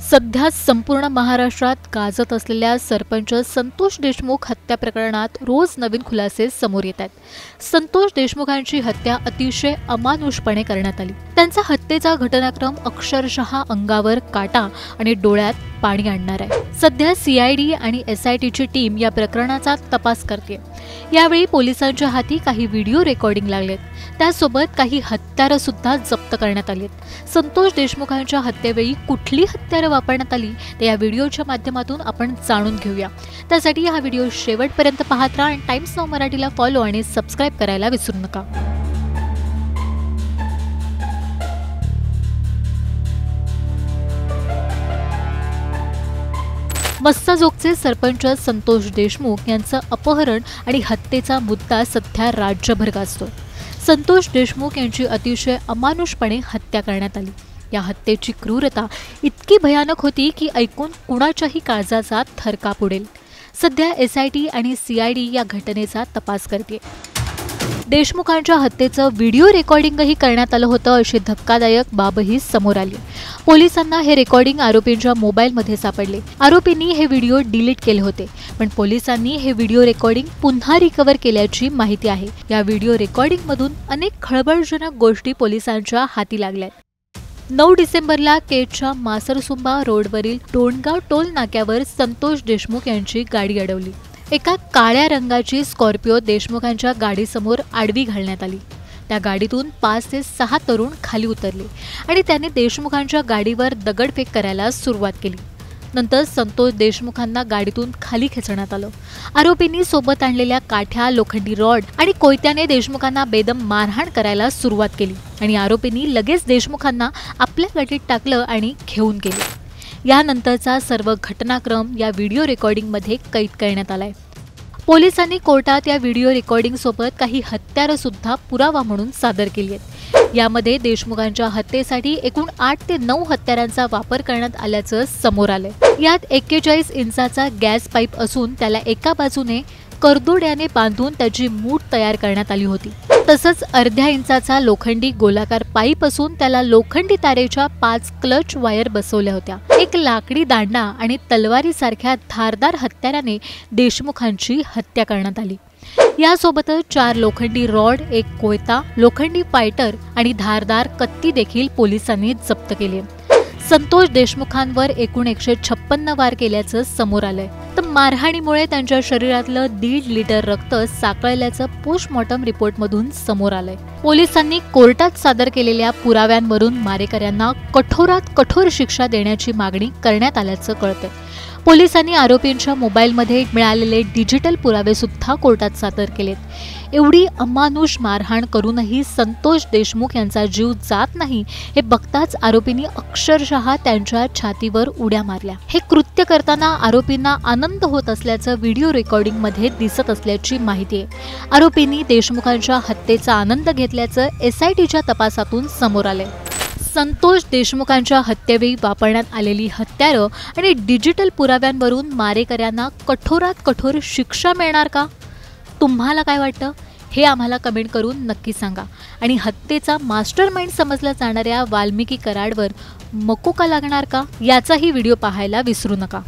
सध्या संपूर्ण महाराष्ट्रात गाजत असलेल्या सरपंच संतोष देशमुख हत्या प्रकरणात रोज नवीन खुलासे समोर येत आहेत। संतोष देशमुखांची हत्या अतिशय अमानुषपणे करण्यात आली। त्यांचा हत्येचा घटनाक्रम अक्षरशः अंगावर काटा आणि डोळ्यात पाणी आणणार आहे। सध्या सीआयडी आणि एसआयटीची टीम या प्रकरणाचा तपास करते। यावेळी पोलिसांच्या हाती काही व्हिडिओ रेकॉर्डिंग लागलेत, त्यासोबत काही हत्यारं सुद्धा जप्त करण्यात आलीत। संतोष देशमुखांच्या हत्येवेळी कुठली हत्यारं वापरण्यात आली ते या व्हिडिओच्या माध्यमातून आपण जाणून घेऊया। त्यासाठी हा व्हिडिओ शेवटपर्यंत पाहत राहा आणि टाइम्स नाऊ मराठीला फॉलो आणि सबस्क्राइब करायला विसरू नका। मस्साजोगचे सरपंच संतोष देशमुख यांचं अपहरण आणि हत्येचा मुद्दा सध्या राज्यभर गाजतोय। संतोष देशमुख यांची अतिशय अमानुषपणे हत्या करण्यात आली। या हत्येची क्रूरता इतकी भयानक होती की ऐकून कुणाच्याही काळजाचा थरकाप उडेल। सध्या एसआयटी आणि सीआयडी या घटनेचा तपास करते। देशमुखांच्या हत्येचं व्हिडिओ रेकॉर्डिंगही करण्यात आलं होतं, अशी धक्कादायक बाबही समोर आली। पोलिसांना हे रेकॉर्डिंग आरोपींच्या मोबाईलमध्ये सापडले। आरोपींनी हे व्हिडिओ डिलीट केले होते, पण पोलिसांनी हे व्हिडिओ रेकॉर्डिंग पुन्हा रिकव्हर केल्याची माहिती आहे। या व्हिडिओ रेकॉर्डिंगमधून अनेक खळबळजनक गोष्टी पोलिसांच्या हाती लागल्यात। 9 डिसेंबरला केजच्या मासरसुंबा रोडवरील टोणगाव टोल नाक्यावर संतोष देशमुख यांची गाडी अडवली। एका काळ्या रंगाची स्कॉर्पिओ देशमुखांच्या गाडीसमोर आडवी घालण्यात आली। त्या गाडीतून 5 ते 6 तरुण खाली उतरले आणि त्यांनी देशमुखांच्या गाडीवर दगडफेक करायला सुरुवात केली। नंतर संतोष देशमुखांना गाडीतून खाली खेचण्यात आलं। आरोपींनी सोबत आणलेल्या काठ्या, लोखंडी रॉड आणि कोयत्याने देशमुखांना बेदम मारहाण करायला सुरुवात केली आणि आरोपींनी लगेच देशमुखांना आपल्या गाडीत टाकलं आणि घेऊन गेले। यानंतरचा सर्व घटनाक्रम या व्हिडिओ रेकॉर्डिंगमध्ये कैद करण्यात आलाय। पोलिसांनी कोर्टात या व्हिडिओ रेकॉर्डिंग सोबत काही हत्यारं सुद्धा पुरावा म्हणून सादर केली आहेत। यामध्ये देशमुखांच्या हत्येसाठी एकूण 8 ते 9 हत्यारांचा वापर करण्यात आल्याचं समोर आलंय। यात 41 इंचाचा गॅस पाईप असून त्याला एका बाजूने करदोड्याने बांधून त्याची मूठ तयार करण्यात आली होती। तसंच अर्ध्या इंचाचा लोखंडी गोलाकार पाईप असून त्याला लोखंडी तारेच्या 5 क्लच वायर बसवल्या होत्या। एक लाकडी दांडा आणि तलवारीसारख्या धारदार हत्याराने देशमुखांची हत्या करण्यात आली। यासोबतच 4 लोखंडी रॉड, एक कोयता, लोखंडी फायटर आणि धारदार कत्ती देखील पोलिसांनी जप्त केली। संतोष देशमुखांवर एकूण 156 वार केल्याचं समोर आलंय। तर मारहाणीमुळे त्यांच्या शरीरातलं 1.5 लिटर रक्त साकळल्याचं पोस्टमॉर्टम रिपोर्टमधून समोर आलंय। पोलिसांनी कोर्टात सादर केलेल्या पुराव्यांवरून मारेकऱ्यांना कठोरात कठोर शिक्षा देण्याची मागणी करण्यात आल्याचं कळतंय। पोलिसांनी आरोपींच्या मोबाईलमध्ये मिळालेले डिजिटल पुरावे सुद्धा कोर्टात सादर केलेत। एवढी अमानुष मारहाण करूनही संतोष देशमुख यांचा जीव जात नाही हे बघताच आरोपींनी अक्षरशः त्यांच्या छातीवर उड्या मारल्या। हे कृत्य करताना आरोपींना आनंद होत असल्याचं व्हिडिओ रेकॉर्डिंगमध्ये दिसत असल्याची माहिती आहे। आरोपींनी देशमुखांच्या हत्येचा आनंद घेतल्याचं एसआयटीच्या तपासातून समोर आलंय। संतोष देशमुखांच्या हत्येवेळी वापरण्यात आलेली हत्यारं आणि डिजिटल पुराव्यांवरून मारेकऱ्यांना कठोरात कठोर शिक्षा मिळणार का? तुम्हाला काय वाटतं हे आम्हाला कमेंट करून नक्की सांगा। आणि हत्येचा मास्टरमाइंड समजल्या जाणाऱ्या वाल्मिकी कराडवर मकोका लागणार का याचाही व्हिडिओ पाहायला विसरू नका।